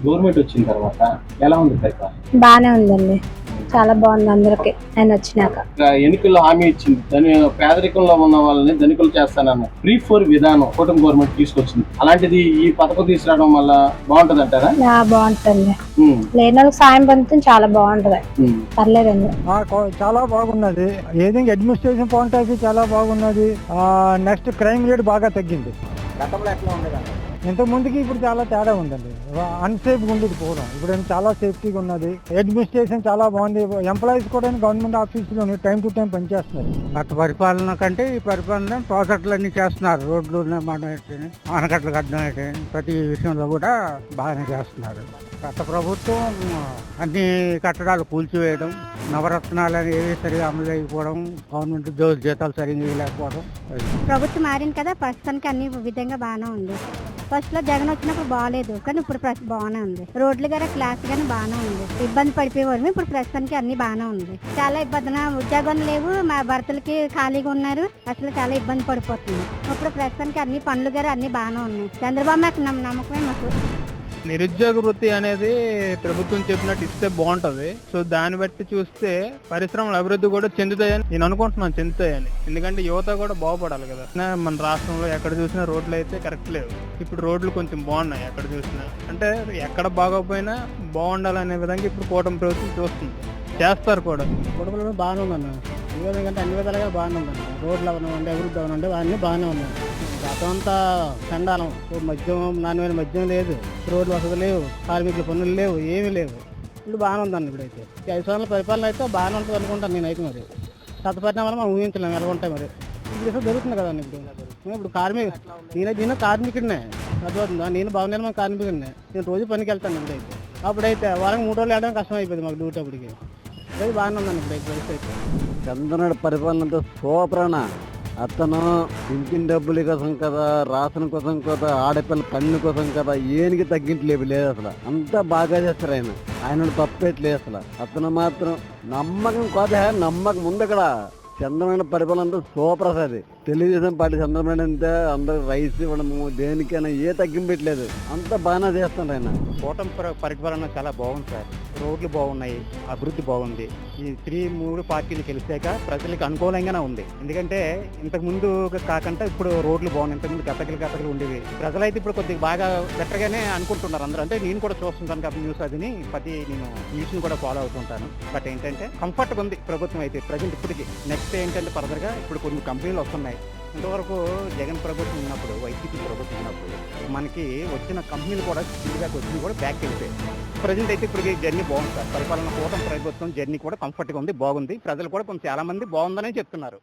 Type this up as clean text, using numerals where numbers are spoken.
Government వచ్చిన తర్వాత ఎలా ఉంది పరిపాలన? బానే ఉందండి, చాలా బాగుంది అందరికి ఆయన వచ్చినాక. ఎన్నికల్లో హామీ ఇచ్చింది, పేదరికంలో ఉన్న వాళ్ళని ధనికులు చేస్తానన్న ఫ్రీ ఫోర్ విధానం కూటమి గవర్నమెంట్ తీసుకొచ్చింది. అలాంటిది ఈ పథకం తీసుకురావడం వల్ల బాగుంటది అంటారా? బాగుంటుంది, లేని వాళ్ళకి సాయం పొందుతుంది, చాలా బాగుంటది. పర్లేదండి, చాలా బాగున్నది. ఏదైనా అడ్మినిస్ట్రేషన్ పాయింట్ ఆఫ్ వ్యూ చాలా బాగున్నది. నెక్స్ట్ క్రైమ్ రేట్ బాగా తగ్గింది. గతంలో ఎట్లా ఉండేది? ఇంతకు ముందుకి ఇప్పుడు చాలా తేడా ఉందండి. అన్సేఫ్గా ఉండేది పోవడం, ఇప్పుడు చాలా సేఫ్టీగా ఉన్నది. అడ్మినిస్ట్రేషన్ చాలా బాగుంది. ఎంప్లాయీస్ కూడా గవర్నమెంట్ ఆఫీసులో టైం టు టైం పనిచేస్తున్నారు. గత పరిపాలన కంటే ఈ పరిపాలన ప్రాజెక్టులు అన్ని చేస్తున్నారు. రోడ్లు ఆనకట్టలు కట్టడం, ప్రతి విషయంలో కూడా బాగానే చేస్తున్నారు. గత ప్రభుత్వం అన్ని కట్టడాలు కూల్చివేయడం, నవరత్నాలు ఏవి సరిగా అమలు చేయకపోవడం, గవర్నమెంట్ జీతాలు సరిగ్గా ఇవ్వలేకపోవడం. ప్రభుత్వం మారింది కదా, ప్రస్తుతానికి అన్ని విధంగా బాగానే ఉంది. ఫస్ట్ లో జగన్ వచ్చినప్పుడు బాగాలేదు, కానీ ఇప్పుడు బాగానే ఉంది. రోడ్లు గారా క్లాస్ గానీ బాగానే ఉంది. ఇబ్బంది పడిపోయేవాళ్ళు, ఇప్పుడు ప్రస్తుతానికి అన్ని బాగానే ఉంది. చాలా ఇబ్బంది, ఉద్యోగం లేవు, మా భర్తలకి ఖాళీగా ఉన్నారు, అసలు చాలా ఇబ్బంది పడిపోతుంది. ఇప్పుడు ప్రస్తుతానికి అన్ని పనులు గారు అన్ని బాగానే ఉన్నాయి. చంద్రబాబు మాకు నమ్మకమే మాకు. నిరుద్యోగ వృత్తి అనేది ప్రభుత్వం చెప్పినట్టు ఇస్తే బాగుంటది. సో దాన్ని బట్టి చూస్తే పరిశ్రమల అభివృద్ధి కూడా చెందుతాయని నేను అనుకుంటున్నాను, చెందుతాయని. ఎందుకంటే యువత కూడా బాగుపడాలి కదా. మన రాష్ట్రంలో ఎక్కడ చూసినా రోడ్లు అయితే కరెక్ట్ లేవు. ఇప్పుడు రోడ్లు కొంచెం బాగున్నాయి ఎక్కడ చూసినా. అంటే ఎక్కడ బాగోపోయినా బాగుండాలనే విధంగా ఇప్పుడు కూటమి ప్రభుత్వం చూస్తుంది, చేస్తారు కూడా. కుటుంబంలో బాగానే ఉందన్న, ఈ విధంగా అన్ని విధాలుగా బాగానే ఉందండి. రోడ్లు అవనండి, అభివృద్ధి అవనండి, అన్నీ బాగానే ఉన్నాయి. గతంతా చండాలం, మద్యం, నాణ్యమైన మద్యం లేదు, రోడ్లు వసతి లేవు, కార్మికుల పనులు లేవు, ఏమీ లేవు. ఇప్పుడు బాగానే ఉందండి. ఇప్పుడైతే 5 సంవత్సరాల పరిపాలన అయితే బాగానే ఉంటుంది అనుకుంటాను నేనైతే. మరి సతపరిణామాలు మనం ఊహించలేము ఎలా ఉంటాయి. మరి ఇప్పుడు జరుగుతుంది కదండి. ఇప్పుడు నేను కార్మికుడినే, అర్థమవుతుందా? నేను భవన కార్మికుడినే. నేను రోజు పనికి వెళ్తాను. అప్పుడైతే వారానికి 3 రోజులు వెళ్ళడం కష్టం అయిపోయింది మాకు డ్యూటీ. అప్పటికి అది బాగానే ఉందండి. ఇప్పుడైతే చంద్రనాడు పరిపాలనతో సూపరణ. అతను పింఛన్ డబ్బుల కోసం కదా, రాసిన కోసం కదా, ఆడపిల్ల పన్ను కోసం కదా, ఏనికి తగ్గించలేవు లేదు. అసలు అంతా బాగా చేస్తారు. ఆయన తప్పేట్లేదు అసలు. అతను మాత్రం నమ్మకం కాదు, నమ్మకం ఉంది అక్కడ. చంద్రబాబు పరిపాలన అంతా సూపర్. అది తెలుగుదేశం పార్టీ చంద్రబాబు అంతే, అందరూ రైస్ ఇవ్వడము, దేనికైనా ఏ తగ్గింపు పెట్టలేదు, అంతా బాగానే చేస్తాడు ఆయన. కూటమి పరిపాలన చాలా బాగుంది సార్. రోడ్లు బాగున్నాయి, అభివృద్ధి బాగుంది. ఈ 3 పార్టీలు గెలిచాక ప్రజలకు అనుకూలంగానే ఉంది. ఎందుకంటే ఇంతకు ముందు కాకుండా ఇప్పుడు రోడ్లు బాగున్నాయి. ఇంతకుముందు గతకలు ఉండేవి. ప్రజలైతే ఇప్పుడు కొద్దిగా బాగా బెటర్గానే అనుకుంటున్నారు అందరూ. అంటే నేను కూడా చూస్తుంటాను కాబట్టి న్యూస్ అదిని నేను న్యూస్ని కూడా ఫాలో అవుతుంటాను. బట్ ఏంటంటే కంఫర్ట్గా ఉంది ప్రభుత్వం అయితే ప్రజెంట్. ఇప్పటికి నెక్స్ట్ ఏంటంటే ఫర్దర్గా ఇప్పుడు కొన్ని కంపెనీలు వస్తున్నాయి. ఇంతవరకు జగన్ ప్రభుత్వం ఉన్నప్పుడు, వైసీపీ ప్రభుత్వం ఉన్నప్పుడు మనకి వచ్చిన కంపెనీలు కూడా ఫీడ్బ్యాక్ వచ్చింది కూడా బ్యాక్ వెళ్ళిపోయాయి. ప్రజెంట్ అయితే ఇప్పుడు జర్నీ బాగుంది సార్. పరిపాలన కూటమి ప్రభుత్వం జర్నీ కూడా కంఫర్ట్గా ఉంది, బాగుంది. ప్రజలు కూడా కొంచెం చాలా మంది బాగుందనే చెప్తున్నారు.